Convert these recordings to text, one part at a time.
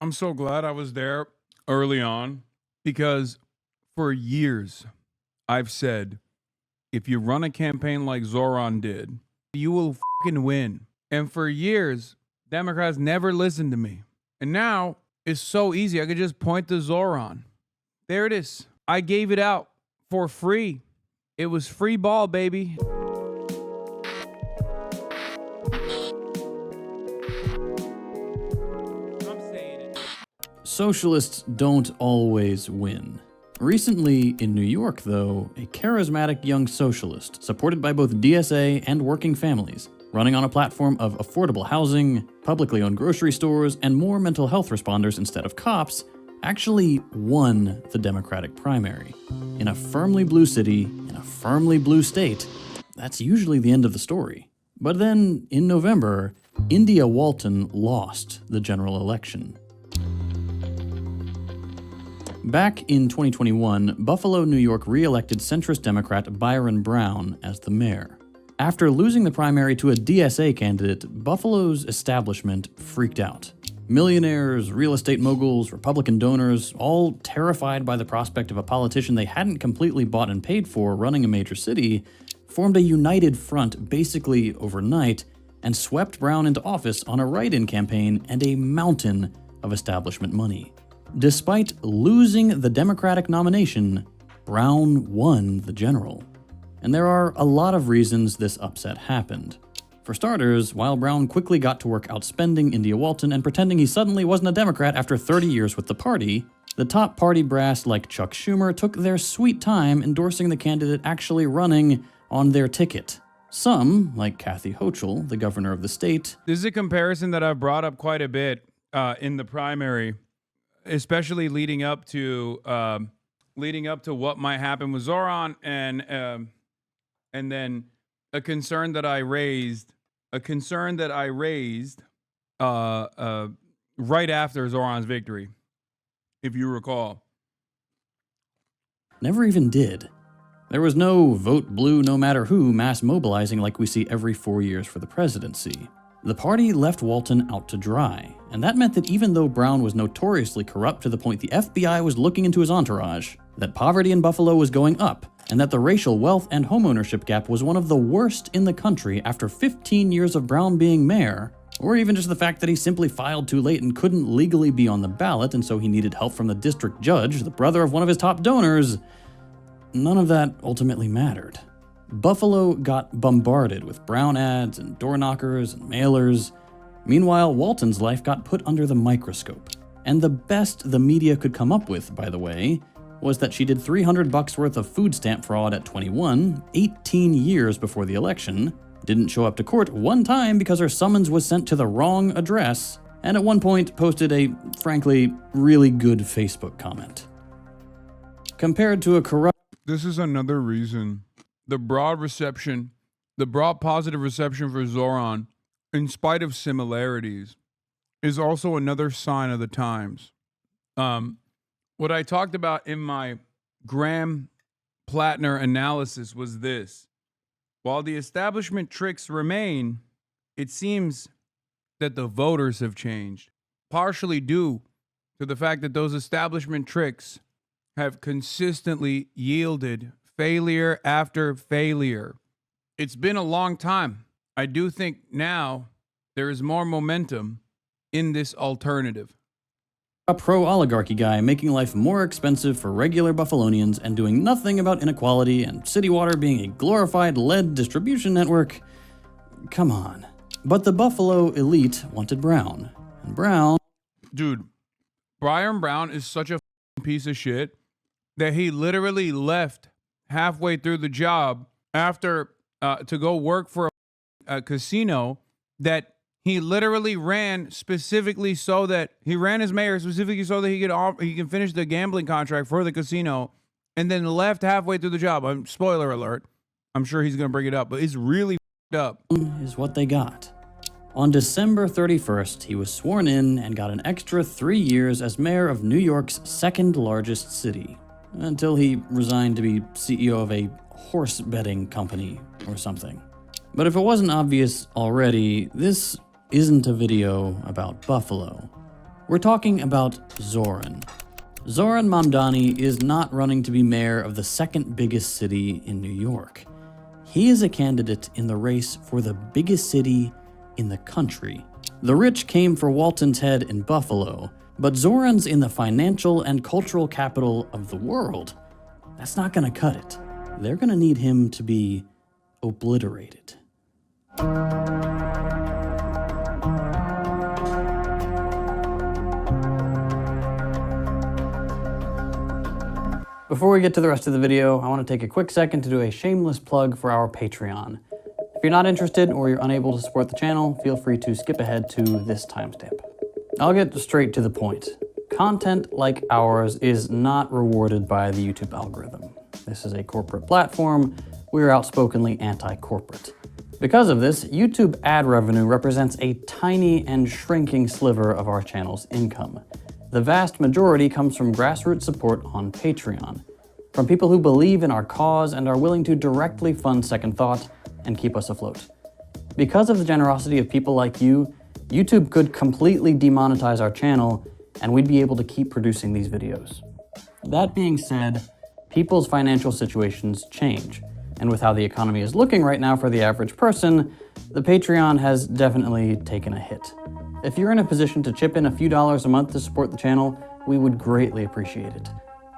I'm so glad I was there early on because for years I've said if you run a campaign like Zohran did, you will fucking win. And for years, Democrats never listened to me. And now it's so easy. I could just point to Zohran. There it is. I gave it out for free. It was free ball, baby. Socialists don't always win. Recently, in New York, though, a charismatic young socialist, supported by both DSA and working families, running on a platform of affordable housing, publicly owned grocery stores, and more mental health responders instead of cops, actually won the Democratic primary. In a firmly blue city, in a firmly blue state, that's usually the end of the story. But then, in November, India Walton lost the general election. Back in 2021, Buffalo, New York re-elected centrist Democrat Byron Brown as the mayor. After losing the primary to a DSA candidate, Buffalo's establishment freaked out. Millionaires, real estate moguls, Republican donors, all terrified by the prospect of a politician they hadn't completely bought and paid for running a major city, formed a united front basically overnight and swept Brown into office on a write-in campaign and a mountain of establishment money. Despite losing the Democratic nomination, Brown won the general. And there are a lot of reasons this upset happened. For starters, while Brown quickly got to work outspending India Walton and pretending he suddenly wasn't a Democrat after 30 years with the party, the top party brass like Chuck Schumer took their sweet time endorsing the candidate actually running on their ticket. Some, like Kathy Hochul, the governor of the state. This is a comparison that I've brought up quite a bit in the primary, especially leading up to what might happen with Zohran, and then a concern that I raised right after Zohran's victory, if you recall. Never even did. There was no vote blue no matter who mass mobilizing like we see every 4 years for the presidency. The party left Walton out to dry, and that meant that even though Brown was notoriously corrupt to the point the FBI was looking into his entourage, that poverty in Buffalo was going up, and that the racial wealth and homeownership gap was one of the worst in the country after 15 years of Brown being mayor, or even just the fact that he simply filed too late and couldn't legally be on the ballot and so he needed help from the district judge, the brother of one of his top donors, none of that ultimately mattered. Buffalo got bombarded with Brown ads and door knockers and mailers. Meanwhile, Walton's life got put under the microscope. And the best the media could come up with, by the way, was that she did $300 worth of food stamp fraud at 21, 18 years before the election, didn't show up to court one time because her summons was sent to the wrong address, and at one point posted a, frankly, really good Facebook comment. Compared to a corrupt... This is another reason. The broad positive reception for Zohran, in spite of similarities, is also another sign of the times. What I talked about in my Graham-Plattner analysis was this. While the establishment tricks remain, it seems that the voters have changed, partially due to the fact that those establishment tricks have consistently yielded failure after failure. It's been a long time. I do think now there is more momentum in this alternative. A pro-oligarchy guy making life more expensive for regular Buffalonians and doing nothing about inequality and city water being a glorified lead distribution network. Come on. But the Buffalo elite wanted Brown. And Brown... Dude, Byron Brown is such a piece of shit that he literally left halfway through the job after to go work for a casino that he literally ran specifically so that he ran as mayor specifically so that he can finish the gambling contract for the casino, and then left halfway through the job. Spoiler alert. I'm sure he's going to bring it up, but it's really up. Is what they got. On December 31st, he was sworn in and got an extra 3 years as mayor of New York's second largest city, until he resigned to be CEO of a horse betting company or something. But if it wasn't obvious already, this isn't a video about Buffalo. We're talking about Zohran. Zohran Mamdani is not running to be mayor of the second biggest city in New York. He is a candidate in the race for the biggest city in the country. The rich came for Walton's head in Buffalo, but Zohran's in the financial and cultural capital of the world. That's not gonna cut it. They're gonna need him to be obliterated. Before we get to the rest of the video, I want to take a quick second to do a shameless plug for our Patreon. If you're not interested or you're unable to support the channel, feel free to skip ahead to this timestamp. I'll get straight to the point. Content like ours is not rewarded by the YouTube algorithm. This is a corporate platform. We are outspokenly anti-corporate. Because of this, YouTube ad revenue represents a tiny and shrinking sliver of our channel's income. The vast majority comes from grassroots support on Patreon, from people who believe in our cause and are willing to directly fund Second Thought and keep us afloat. Because of the generosity of people like you, YouTube could completely demonetize our channel and we'd be able to keep producing these videos. That being said, people's financial situations change, and with how the economy is looking right now for the average person, the Patreon has definitely taken a hit. If you're in a position to chip in a few dollars a month to support the channel, we would greatly appreciate it.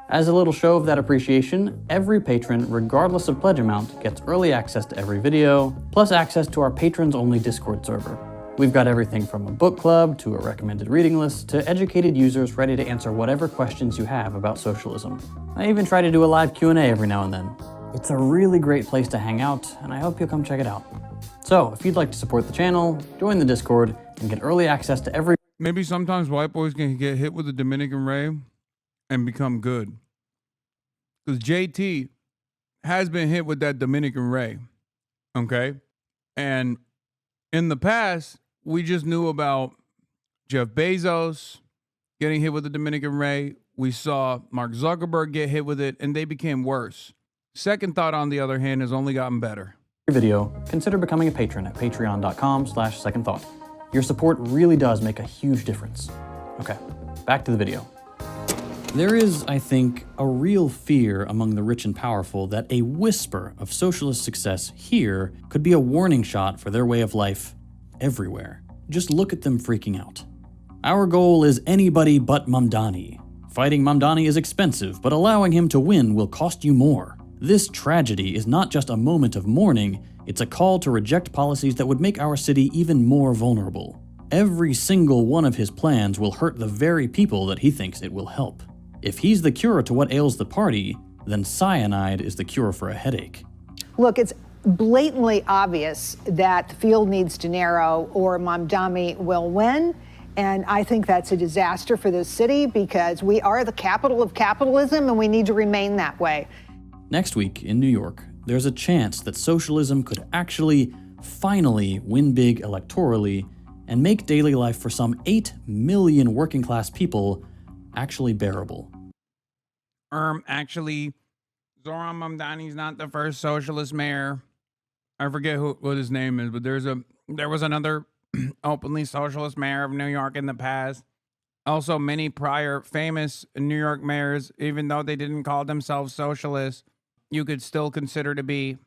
As a little show of that appreciation, every patron, regardless of pledge amount, gets early access to every video, plus access to our patrons-only Discord server. We've got everything from a book club to a recommended reading list to educated users ready to answer whatever questions you have about socialism. I even try to do a live Q&A every now and then. It's a really great place to hang out, and I hope you'll come check it out. So, if you'd like to support the channel, join the Discord, and get early access to every... Maybe sometimes white boys can get hit with the Dominican Ray and become good. Because JT has been hit with that Dominican Ray, okay? And in the past, we just knew about Jeff Bezos getting hit with the Dominican Ray. We saw Mark Zuckerberg get hit with it, and they became worse. Second Thought, on the other hand, has only gotten better. Video, consider becoming a patron at patreon.com/secondthought. Your support really does make a huge difference. Okay, back to the video. There is, I think, a real fear among the rich and powerful that a whisper of socialist success here could be a warning shot for their way of life everywhere. Just look at them freaking out. Our goal is anybody but Mamdani. Fighting Mamdani is expensive, but allowing him to win will cost you more. This tragedy is not just a moment of mourning, it's a call to reject policies that would make our city even more vulnerable. Every single one of his plans will hurt the very people that he thinks it will help. If he's the cure to what ails the party, then cyanide is the cure for a headache. Look, it's blatantly obvious that the field needs to narrow or Mamdani will win. And I think that's a disaster for this city because we are the capital of capitalism and we need to remain that way. Next week in New York, there's a chance that socialism could actually finally win big electorally and make daily life for some 8 million working class people actually bearable. Actually, Zohran Mamdani's not the first socialist mayor. I forget what his name is, but there was another openly socialist mayor of New York in the past. Also, many prior famous New York mayors, even though they didn't call themselves socialists, you could still consider to be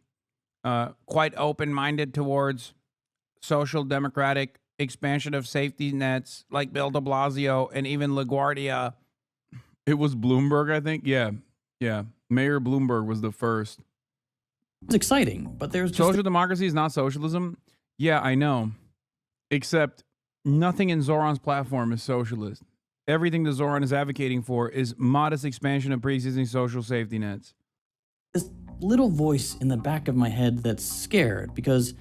quite open-minded towards social democratic expansion of safety nets, like Bill de Blasio and even LaGuardia. It was Bloomberg, I think. Yeah. Mayor Bloomberg was the first. It's exciting, but there's just... Social democracy is not socialism. Yeah, I know. Except nothing in Zohran's platform is socialist. Everything that Zohran is advocating for is modest expansion of pre-existing social safety nets. This little voice in the back of my head that's scared because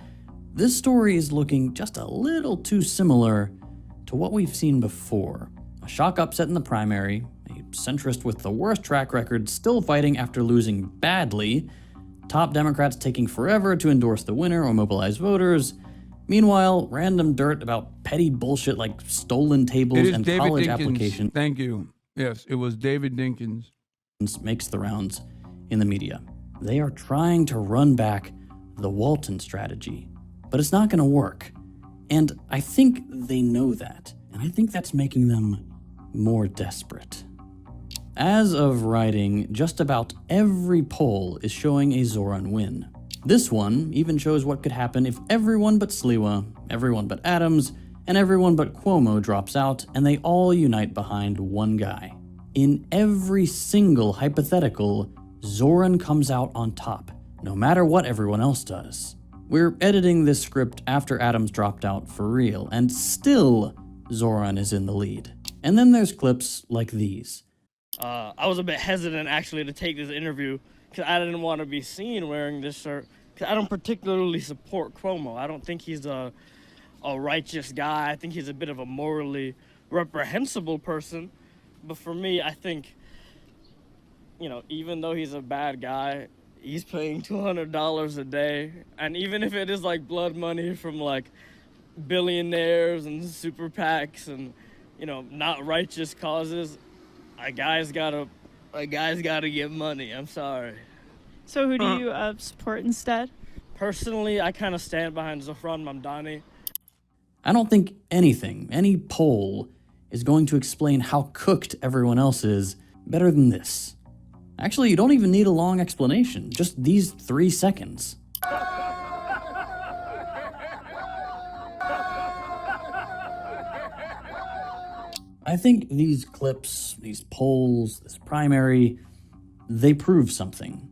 this story is looking just a little too similar to what we've seen before. A shock upset in the primary, a centrist with the worst track record still fighting after losing badly, top Democrats taking forever to endorse the winner or mobilize voters. Meanwhile, random dirt about petty bullshit like stolen tables and David college Dinkins. applications. Thank you. Yes, it was David Dinkins. Makes the rounds in the media. They are trying to run back the Walton strategy, but it's not going to work. And I think they know that. And I think that's making them more desperate. As of writing, just about every poll is showing a Zohran win. This one even shows what could happen if everyone but Sliwa, everyone but Adams, and everyone but Cuomo drops out and they all unite behind one guy. In every single hypothetical, Zohran comes out on top, no matter what everyone else does. We're editing this script after Adams dropped out for real, and still Zohran is in the lead. And then there's clips like these. I was a bit hesitant actually to take this interview because I didn't want to be seen wearing this shirt. Because I don't particularly support Cuomo. I don't think he's a righteous guy. I think he's a bit of a morally reprehensible person. But for me, I think, you know, even though he's a bad guy, he's paying $200 a day. And even if it is like blood money from like billionaires and super PACs and, you know, not righteous causes, a guy's gotta get money. I'm sorry. So who do you support instead? Personally, I kind of stand behind Zohran Mamdani. I don't think anything, any poll, is going to explain how cooked everyone else is better than this. Actually, you don't even need a long explanation, just these 3 seconds. I think these clips, these polls, this primary, they prove something.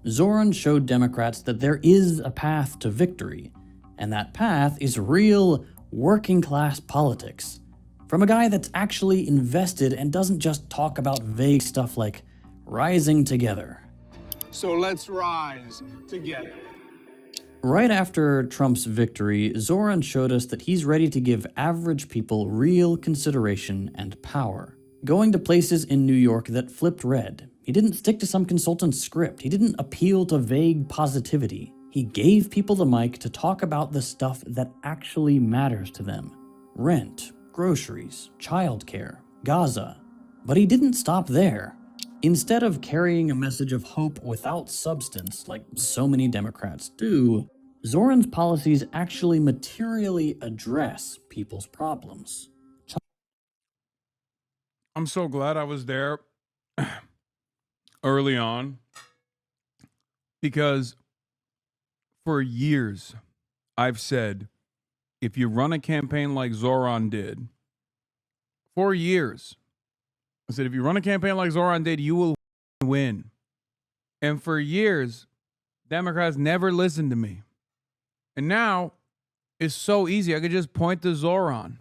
Zohran showed Democrats that there is a path to victory, and that path is real working-class politics. From a guy that's actually invested and doesn't just talk about vague stuff like rising together. So let's rise together. Right after Trump's victory, Zohran showed us that he's ready to give average people real consideration and power. Going to places in New York that flipped red. He didn't stick to some consultant's script. He didn't appeal to vague positivity. He gave people the mic to talk about the stuff that actually matters to them. Rent, groceries, childcare, Gaza. But he didn't stop there. Instead of carrying a message of hope without substance, like so many Democrats do, Zohran's policies actually materially address people's problems. I'm so glad I was there early on, because for years I've said, if you run a campaign like Zohran did, for years, I said, if you run a campaign like Zohran did, you will win. And for years, Democrats never listened to me. And now it's so easy. I could just point to Zohran.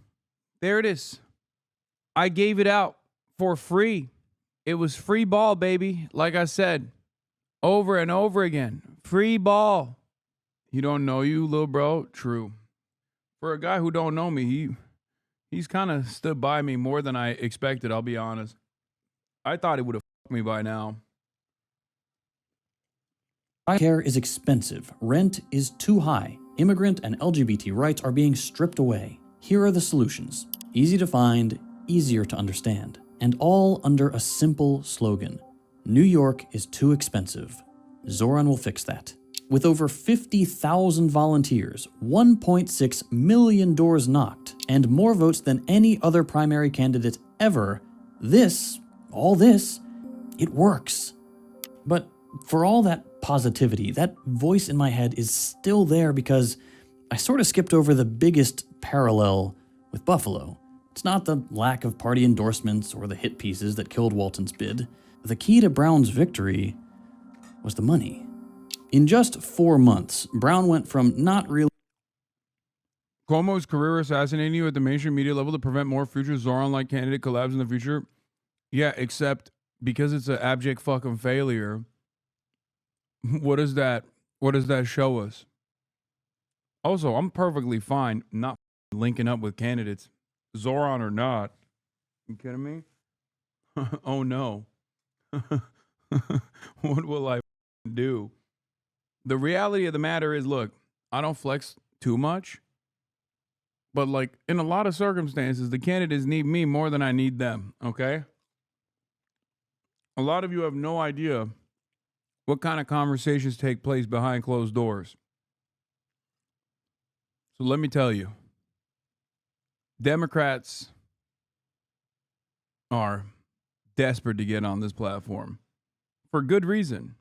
There it is. I gave it out for free. It was free ball, baby. Like I said, over and over again. Free ball. You don't know you, little bro? True. For a guy who don't know me, he's kind of stood by me more than I expected, I'll be honest. I thought he would have fucked me by now. Childcare is expensive. Rent is too high. Immigrant and LGBT rights are being stripped away. Here are the solutions. Easy to find, easier to understand. And all under a simple slogan. New York is too expensive. Zohran will fix that. With over 50,000 volunteers, 1.6 million doors knocked, and more votes than any other primary candidate ever, all this, it works. But for all that positivity, that voice in my head is still there because I sort of skipped over the biggest parallel with Buffalo. It's not the lack of party endorsements or the hit pieces that killed Walton's bid. The key to Brown's victory was the money. In just 4 months, Brown went from not really Cuomo's career assassinating you at the mainstream media level to prevent more future Zohran-like candidate collabs in the future. Yeah, except because it's an abject fucking failure. What does that show us? Also, I'm perfectly fine not linking up with candidates, Zohran or not. You kidding me? Oh no. What will I do? The reality of the matter is, look, I don't flex too much, but like in a lot of circumstances, the candidates need me more than I need them, okay? A lot of you have no idea what kind of conversations take place behind closed doors. So let me tell you, Democrats are desperate to get on this platform for good reason.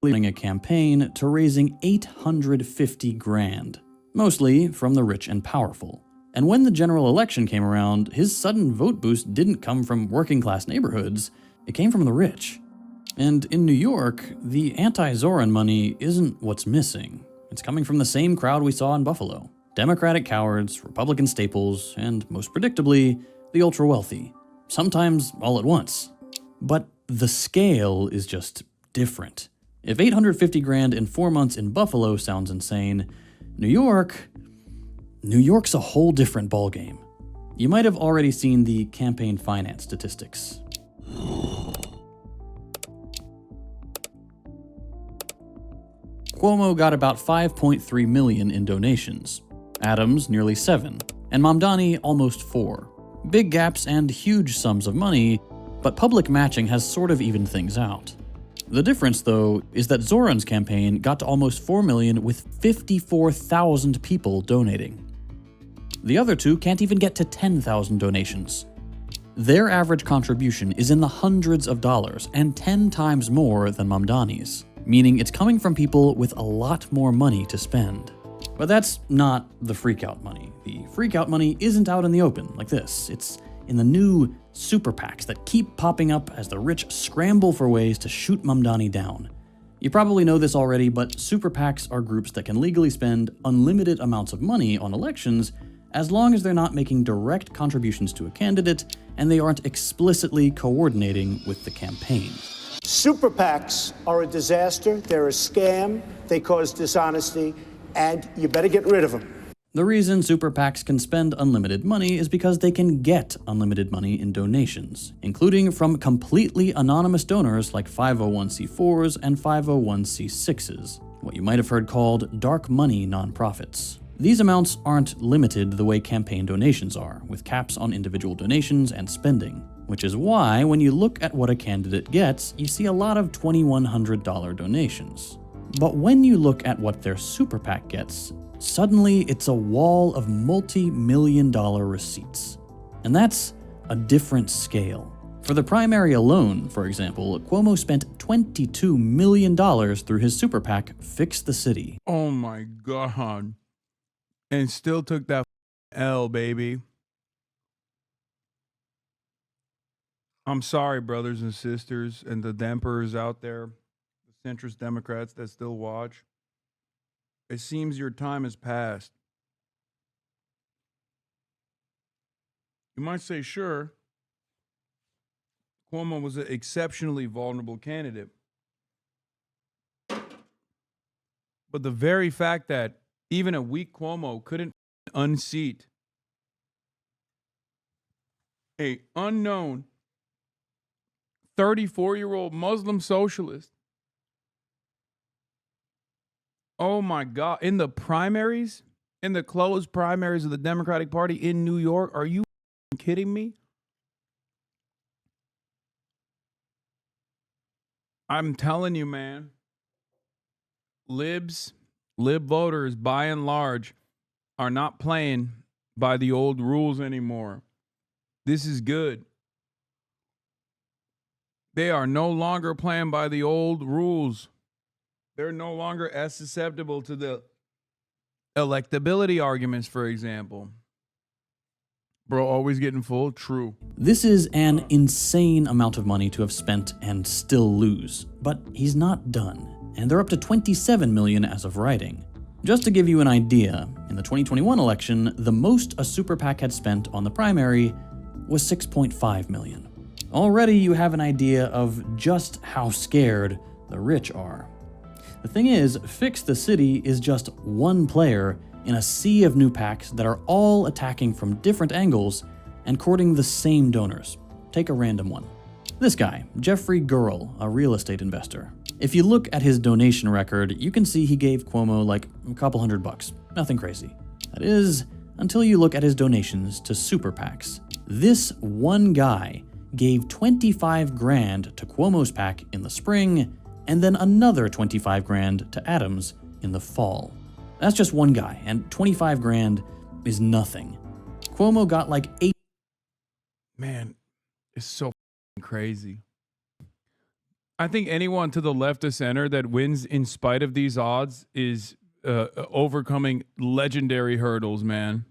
Leading a campaign to raising 850 grand, mostly from the rich and powerful. And when the general election came around, his sudden vote boost didn't come from working class neighborhoods, it came from the rich. And in New York, the anti-Zohran money isn't what's missing. It's coming from the same crowd we saw in Buffalo. Democratic cowards, Republican staples, and most predictably, the ultra-wealthy. Sometimes all at once. But the scale is just different. If 850 grand in 4 months in Buffalo sounds insane, New York's a whole different ballgame. You might have already seen the campaign finance statistics. Cuomo got about 5.3 million in donations, Adams nearly 7, and Mamdani almost 4. Big gaps and huge sums of money, but public matching has sort of evened things out. The difference, though, is that Zohran's campaign got to almost 4 million with 54,000 people donating. The other two can't even get to 10,000 donations. Their average contribution is in the hundreds of dollars and 10 times more than Mamdani's, meaning it's coming from people with a lot more money to spend. But that's not the freakout money. The freakout money isn't out in the open like this. It's in the new super PACs that keep popping up as the rich scramble for ways to shoot Mamdani down. You probably know this already, but super PACs are groups that can legally spend unlimited amounts of money on elections as long as they're not making direct contributions to a candidate and they aren't explicitly coordinating with the campaign. Super PACs are a disaster, they're a scam, they cause dishonesty, and you better get rid of them. The reason super PACs can spend unlimited money is because they can get unlimited money in donations, including from completely anonymous donors like 501c4s and 501c6s, what you might have heard called dark money nonprofits. These amounts aren't limited the way campaign donations are, with caps on individual donations and spending, which is why when you look at what a candidate gets, you see a lot of $2,100 donations. But when you look at what their super PAC gets, suddenly it's a wall of multi-million-dollar receipts. And that's a different scale. For the primary alone, for example, Cuomo spent $22 million through his super PAC, Fix the City. Oh my God. And still took that L, baby. I'm sorry, brothers and sisters, and the Dempers out there, the centrist Democrats that still watch. It seems your time has passed. You might say, sure, Cuomo was an exceptionally vulnerable candidate. But the very fact that even a weak Cuomo couldn't unseat a unknown 34-year-old Muslim socialist. Oh my God. In the primaries, in the closed primaries of the Democratic Party in New York, are you kidding me? I'm telling you, man, lib voters, by and large, are not playing by the old rules anymore. This is good. They are no longer playing by the old rules. They're no longer as susceptible to the electability arguments, for example. Bro, always getting full? True. This is an insane amount of money to have spent and still lose. But he's not done, and they're up to $27 million as of writing. Just to give you an idea, in the 2021 election, the most a super PAC had spent on the primary was $6.5 million. Already you have an idea of just how scared the rich are. The thing is, Fix the City is just one player in a sea of new PACs that are all attacking from different angles and courting the same donors. Take a random one. This guy, Jeffrey Gurl, a real estate investor. If you look at his donation record, you can see he gave Cuomo like a couple $100. Nothing crazy. That is, until you look at his donations to super PACs. This one guy gave 25 grand to Cuomo's PAC in the spring, and then another 25 grand to Adams in the fall. That's just one guy, and 25 grand is nothing. Cuomo got like 8. man, it's so crazy. I think anyone to the left of center that wins in spite of these odds is overcoming legendary hurdles, man.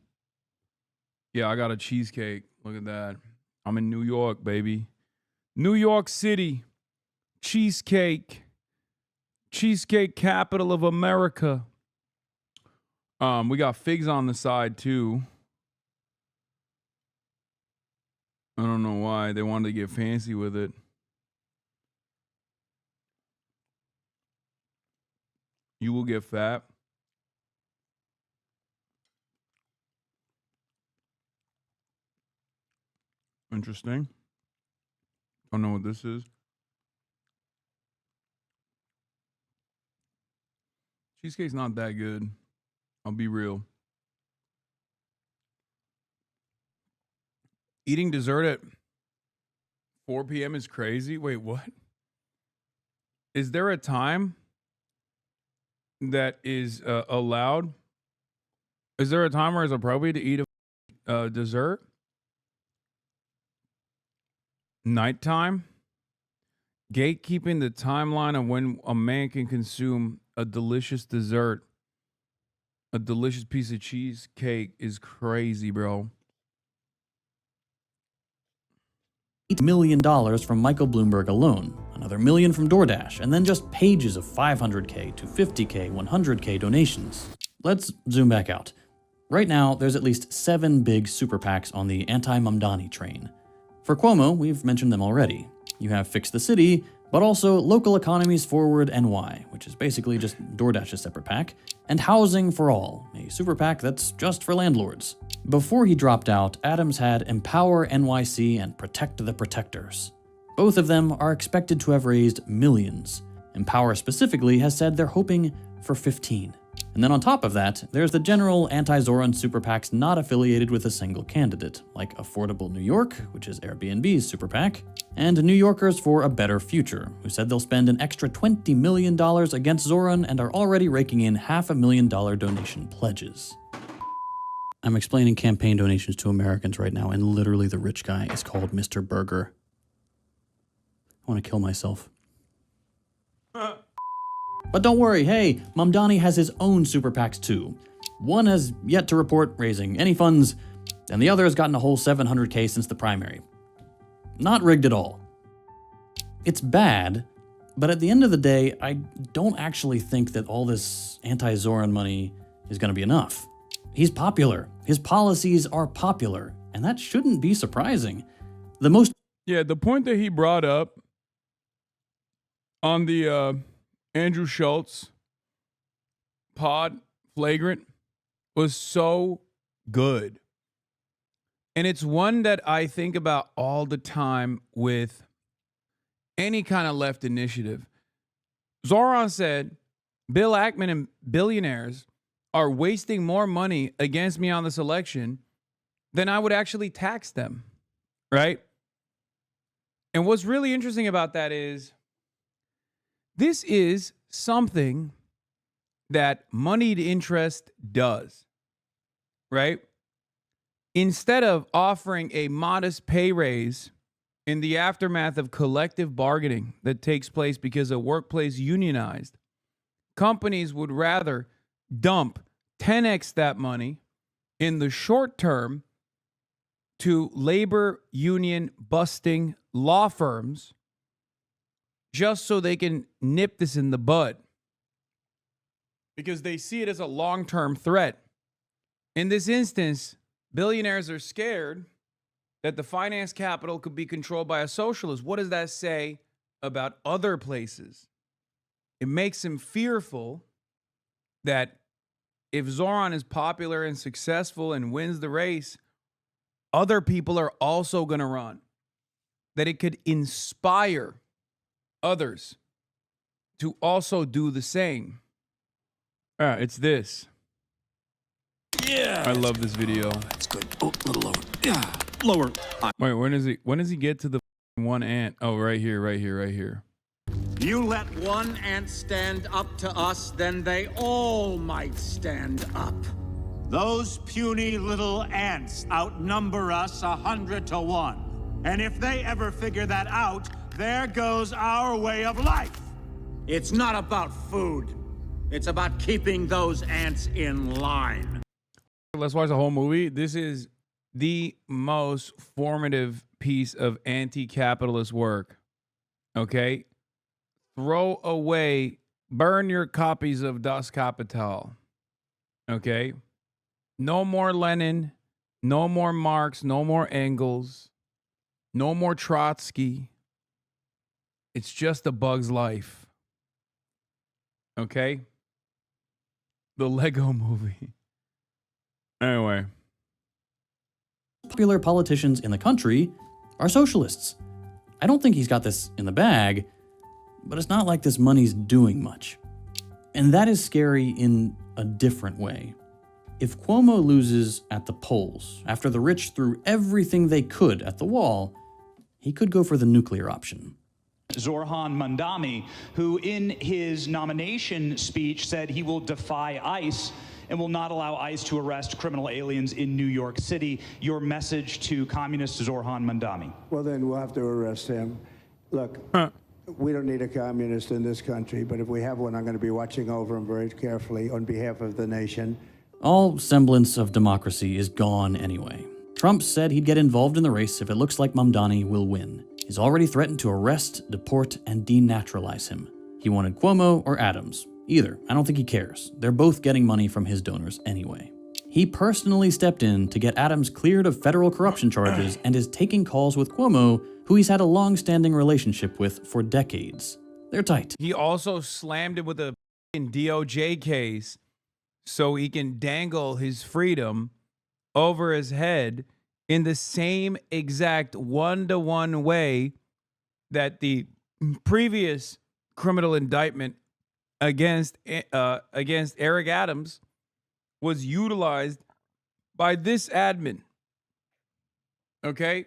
Yeah, I got a cheesecake. Look at that. I'm in New York, baby. New York City. Cheesecake. Cheesecake capital of America. We got figs on the side too. I don't know why they wanted to get fancy with it. You will get fat. Interesting. Don't know what this is. Cheesecake's not that good. I'll be real. Eating dessert at 4 p.m. is crazy. Wait, what? Is there a time that is allowed? Is there a time where it's appropriate to eat a dessert? Nighttime? Gatekeeping the timeline of when a man can consume a delicious dessert, a delicious piece of cheesecake is crazy, bro. $8 million from Michael Bloomberg alone, another $1 million from DoorDash, and then just pages of $500K to $50K, $100K donations. Let's zoom back out. Right now, there's at least 7 big super PACs on the anti-Mamdani train. For Cuomo, we've mentioned them already. You have Fix the City, but also Local Economies Forward NY, which is basically just DoorDash's separate PAC, and Housing for All, a super PAC that's just for landlords. Before he dropped out, Adams had Empower NYC and Protect the Protectors. Both of them are expected to have raised millions. Empower specifically has said they're hoping for 15. And then on top of that, there's the general anti-Zohran super PACs not affiliated with a single candidate, like Affordable New York, which is Airbnb's super PAC, and New Yorkers for a Better Future, who said they'll spend an extra $20 million against Zohran and are already raking in $500,000 donation pledges. I'm explaining campaign donations to Americans right now, and literally the rich guy is called Mr. Burger. I want to kill myself. But don't worry, hey, Mamdani has his own super PACs too. One has yet to report raising any funds, and the other has gotten a whole $700K since the primary. Not rigged at all. It's bad, but at the end of the day, I don't actually think that all this anti-Zohran money is going to be enough. He's popular. His policies are popular, and that shouldn't be surprising. The point that he brought up on the Andrew Schultz pod, Flagrant, was so good. And it's one that I think about all the time with any kind of left initiative. Zohran said, Bill Ackman and Billionaires are wasting more money against me on this election than I would actually tax them, right? And what's really interesting about that is this is something that moneyed interest does, right? Instead of offering a modest pay raise in the aftermath of collective bargaining that takes place because a workplace unionized, companies would rather dump 10x that money in the short term to labor union busting law firms just so they can nip this in the bud because they see it as a long-term threat. In this instance, billionaires are scared that the finance capital could be controlled by a socialist. What does that say about other places? It makes them fearful that if Zohran is popular and successful and wins the race, other people are also going to run. That it could inspire others to also do the same. It's this. Yeah. I love this video. That's good. Oh, a little lower. Yeah. Lower. Wait, when does he get to the one ant? Oh, right here, right here, right here. You let one ant stand up to us, then they all might stand up. Those puny little ants outnumber us 100 to 1. And if they ever figure that out, there goes our way of life. It's not about food. It's about keeping those ants in line. Let's watch the whole movie. This is the most formative piece of anti-capitalist work. Okay? Throw away, burn your copies of Das Kapital. Okay? No more Lenin, no more Marx, no more Engels, no more Trotsky. It's just a bug's life. Okay? The Lego movie. Anyway. Popular politicians in the country are socialists. I don't think he's got this in the bag, but it's not like this money's doing much. And that is scary in a different way. If Cuomo loses at the polls, after the rich threw everything they could at the wall, he could go for the nuclear option. Zohran Mamdani, who in his nomination speech said he will defy ICE and will not allow ICE to arrest criminal aliens in New York City. Your message to communist Zohran Mamdani? Well, then we'll have to arrest him. Look, we don't need a communist in this country, but if we have one, I'm going to be watching over him very carefully on behalf of the nation. All semblance of democracy is gone anyway. Trump said he'd get involved in the race if it looks like Mamdani will win. He's already threatened to arrest, deport, and denaturalize him. He wanted Cuomo or Adams. Either. I don't think he cares. They're both getting money from his donors anyway. He personally stepped in to get Adams cleared of federal corruption charges and is taking calls with Cuomo, who he's had a long-standing relationship with for decades. They're tight. He also slammed him with a DOJ case so he can dangle his freedom over his head in the same exact one-to-one way that previous criminal indictment against Eric Adams was utilized by this admin. Okay?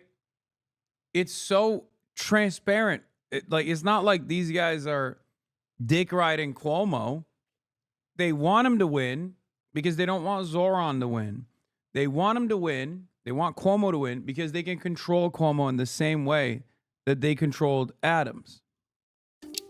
It's so transparent. It's not like these guys are dick riding Cuomo. They want him to win because they don't want Zohran to win. They want him to win. They want Cuomo to win because they can control Cuomo in the same way that they controlled Adams.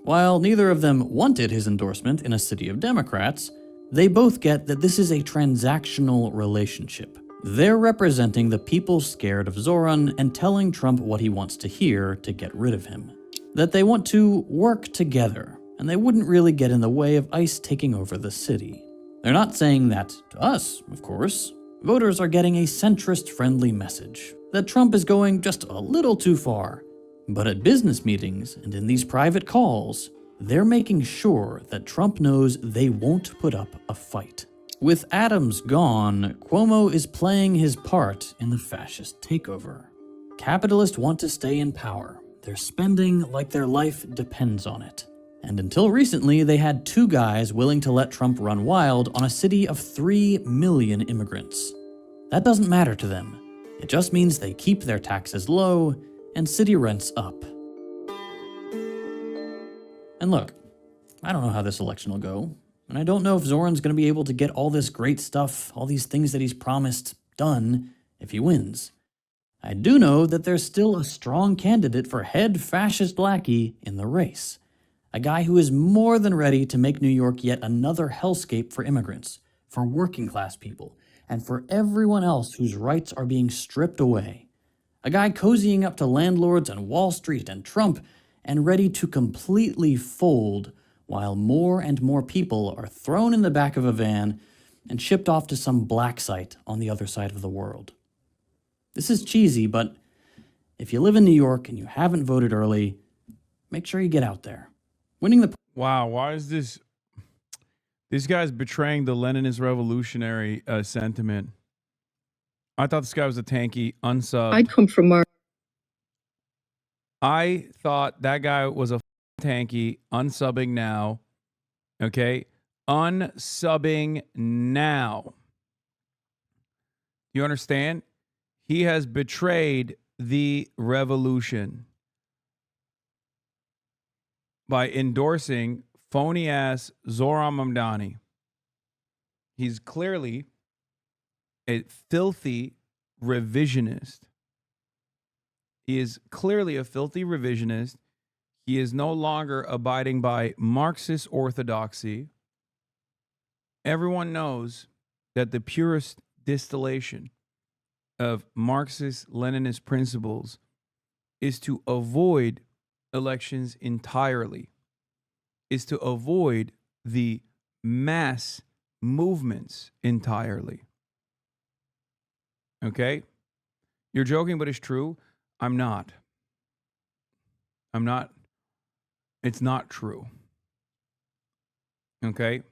While neither of them wanted his endorsement in a city of Democrats, they both get that this is a transactional relationship. They're representing the people scared of Zohran and telling Trump what he wants to hear to get rid of him. That they want to work together, and they wouldn't really get in the way of ICE taking over the city. They're not saying that to us, of course. Voters are getting a centrist-friendly message, that Trump is going just a little too far. But at business meetings and in these private calls, they're making sure that Trump knows they won't put up a fight. With Adams gone, Cuomo is playing his part in the fascist takeover. Capitalists want to stay in power. They're spending like their life depends on it. And until recently, they had two guys willing to let Trump run wild on a city of 3 million immigrants. That doesn't matter to them. It just means they keep their taxes low and city rents up. And look, I don't know how this election will go, and I don't know if Zoran's going to be able to get all this great stuff, all these things that he's promised, done if he wins. I do know that there's still a strong candidate for head fascist lackey in the race. A guy who is more than ready to make New York yet another hellscape for immigrants, for working class people, and for everyone else whose rights are being stripped away. A guy cozying up to landlords and Wall Street and Trump, and ready to completely fold while more and more people are thrown in the back of a van and shipped off to some black site on the other side of the world. This is cheesy, but if you live in New York and you haven't voted early, make sure you get out there. Winning the... Wow, why is this guy's betraying the Leninist revolutionary sentiment? I thought this guy was a tanky, unsub. I come from our... I thought that guy was a tanky, unsubbing now. Okay? Unsubbing now. You understand? He has betrayed the revolution by endorsing phony-ass Zohran Mamdani. He's clearly a filthy revisionist. He is clearly a filthy revisionist. He is no longer abiding by Marxist orthodoxy. Everyone knows that the purest distillation of Marxist Leninist principles is to avoid elections entirely, is to avoid the mass movements entirely. Okay? You're joking, but it's true. I'm not. It's not true. Okay?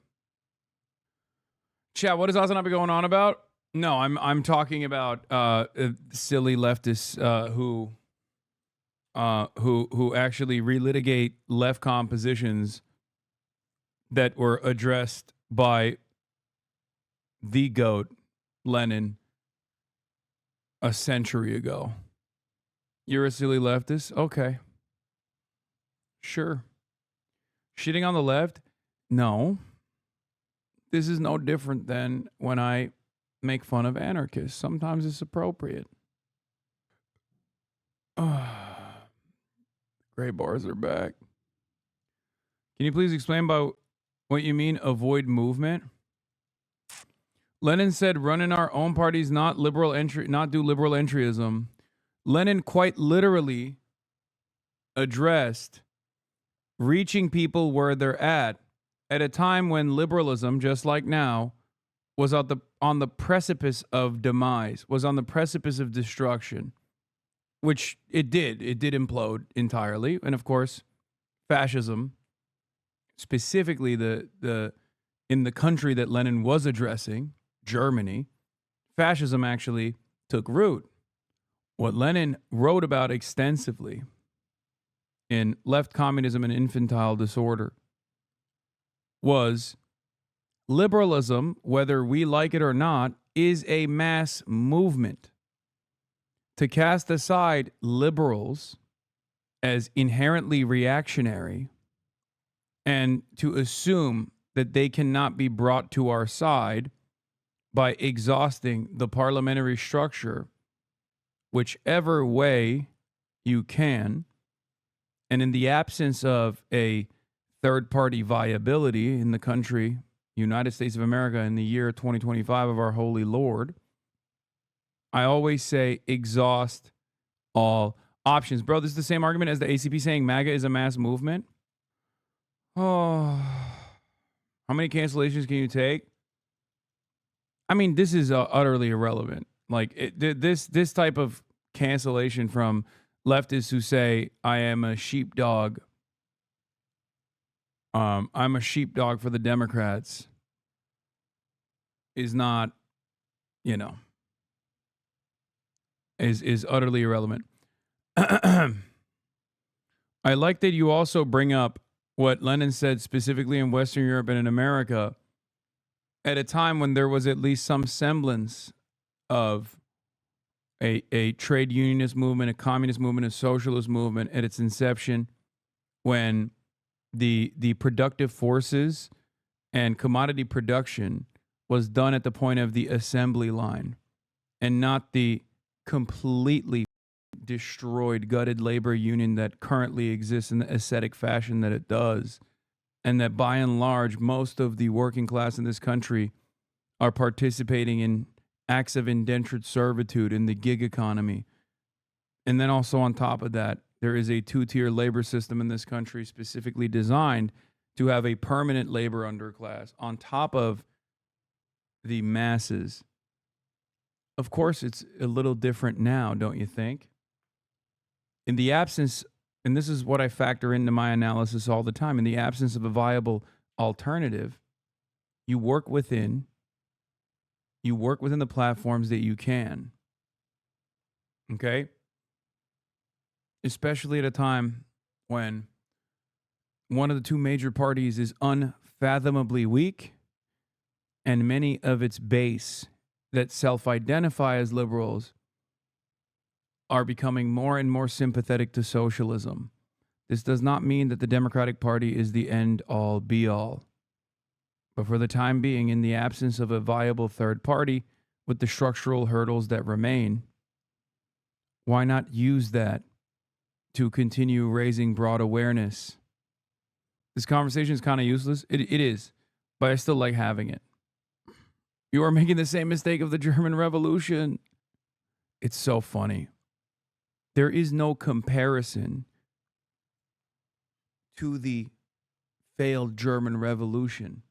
Chat, what is Hasanabi going on about? No, I'm talking about silly leftists who actually relitigate leftcom positions that were addressed by the GOAT, Lenin, a century ago. You're a silly leftist? Okay. Sure. Shitting on the left? No. This is no different than when I make fun of anarchists. Sometimes it's appropriate. Gray bars are back. Can you please explain about what you mean avoid movement? Lenin said running our own parties, not do liberal entryism. Lenin quite literally addressed reaching people where they're at a time when liberalism, just like now, was on the precipice of demise, was on the precipice of destruction, which it did. It did implode entirely. And of course, fascism, specifically in the country that Lenin was addressing, Germany, fascism actually took root. What Lenin wrote about extensively in Left Communism and Infantile Disorder was liberalism, whether we like it or not, is a mass movement. To cast aside liberals as inherently reactionary and to assume that they cannot be brought to our side by exhausting the parliamentary structure whichever way you can, and in the absence of a third-party viability in the country, United States of America, in the year 2025 of our holy Lord, I always say exhaust all options. Bro, this is the same argument as the ACP saying MAGA is a mass movement. Oh, how many cancellations can you take? I mean, this is utterly irrelevant. Like this type of cancellation from leftists who say I am a sheepdog. I'm a sheepdog for the Democrats is not, is utterly irrelevant. I like that you also bring up what Lenin said specifically in Western Europe and in America at a time when there was at least some semblance of a trade unionist movement, a communist movement, a socialist movement at its inception, when the productive forces and commodity production was done at the point of the assembly line and not the completely destroyed, gutted labor union that currently exists in the ascetic fashion that it does. And that by and large, most of the working class in this country are participating in acts of indentured servitude in the gig economy. And then also on top of that, there is a two-tier labor system in this country specifically designed to have a permanent labor underclass on top of the masses. Of course, it's a little different now, don't you think? In the absence, and this is what I factor into my analysis all the time, in the absence of a viable alternative, you work within the platforms that you can. Okay? Especially at a time when one of the two major parties is unfathomably weak and many of its base that self-identify as liberals are becoming more and more sympathetic to socialism. This does not mean that the Democratic Party is the end-all, be-all. But for the time being, in the absence of a viable third party with the structural hurdles that remain, Why not use that to continue raising broad awareness? This conversation is kind of useless. It is, but I still like having it. You are making the same mistake of the German Revolution. It's so funny. There is no comparison to the failed German Revolution.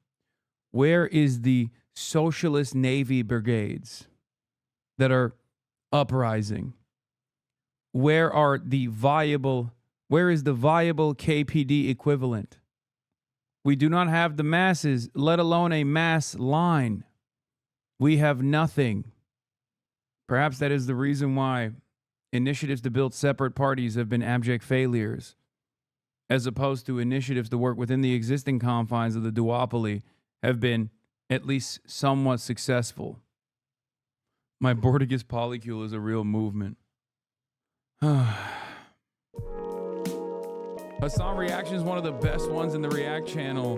Where is the socialist Navy brigades that are uprising? Where is the viable KPD equivalent? We do not have the masses, let alone a mass line. We have nothing. Perhaps that is the reason why initiatives to build separate parties have been abject failures, as opposed to initiatives to work within the existing confines of the duopoly have been at least somewhat successful. My Bordigus polycule is a real movement. Hasan Reaction is one of the best ones in the React channel.